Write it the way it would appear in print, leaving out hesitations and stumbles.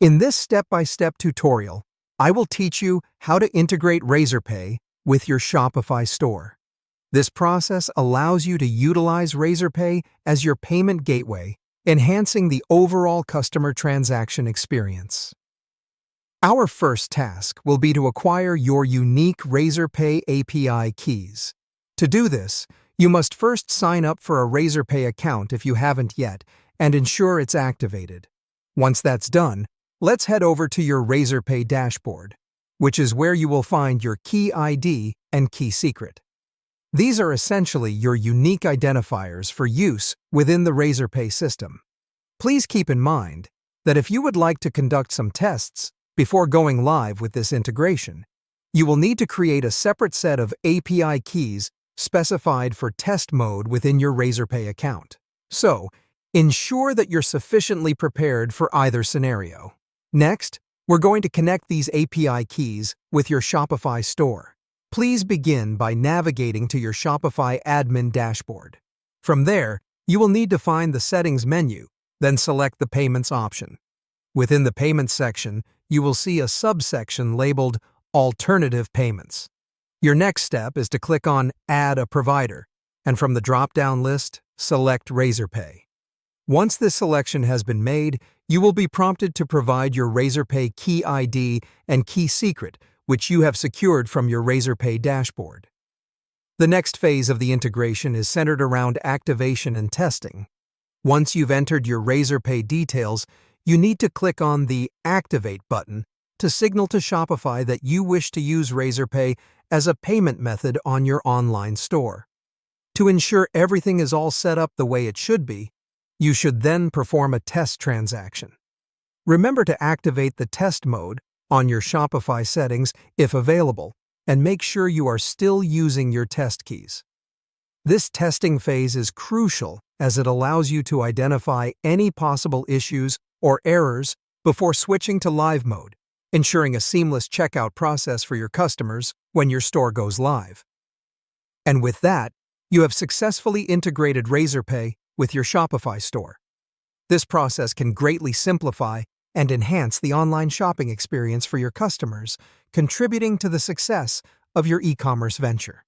In this step-by-step tutorial, I will teach you how to integrate Razorpay with your Shopify store. This process allows you to utilize Razorpay as your payment gateway, enhancing the overall customer transaction experience. Our first task will be to acquire your unique Razorpay API keys. To do this, you must first sign up for a Razorpay account if you haven't yet, and ensure it's activated. Once that's done, let's head over to your Razorpay dashboard, which is where you will find your key ID and key secret. These are essentially your unique identifiers for use within the Razorpay system. Please keep in mind that if you would like to conduct some tests before going live with this integration, you will need to create a separate set of API keys specified for test mode within your Razorpay account. So, ensure that you're sufficiently prepared for either scenario. Next, we're going to connect these API keys with your Shopify store. Please begin by navigating to your Shopify admin dashboard. From there, you will need to find the Settings menu, then select the Payments option. Within the Payments section, you will see a subsection labeled Alternative Payments. Your next step is to click on Add a Provider, and from the drop-down list, select Razorpay. Once this selection has been made, you will be prompted to provide your Razorpay key ID and key secret, which you have secured from your Razorpay dashboard. The next phase of the integration is centered around activation and testing. Once you've entered your Razorpay details, you need to click on the Activate button to signal to Shopify that you wish to use Razorpay as a payment method on your online store. To ensure everything is all set up the way it should be, you should then perform a test transaction. Remember to activate the test mode on your Shopify settings if available, and make sure you are still using your test keys. This testing phase is crucial as it allows you to identify any possible issues or errors before switching to live mode, ensuring a seamless checkout process for your customers when your store goes live. And with that, you have successfully integrated Razorpay with your Shopify store. This process can greatly simplify and enhance the online shopping experience for your customers, contributing to the success of your e-commerce venture.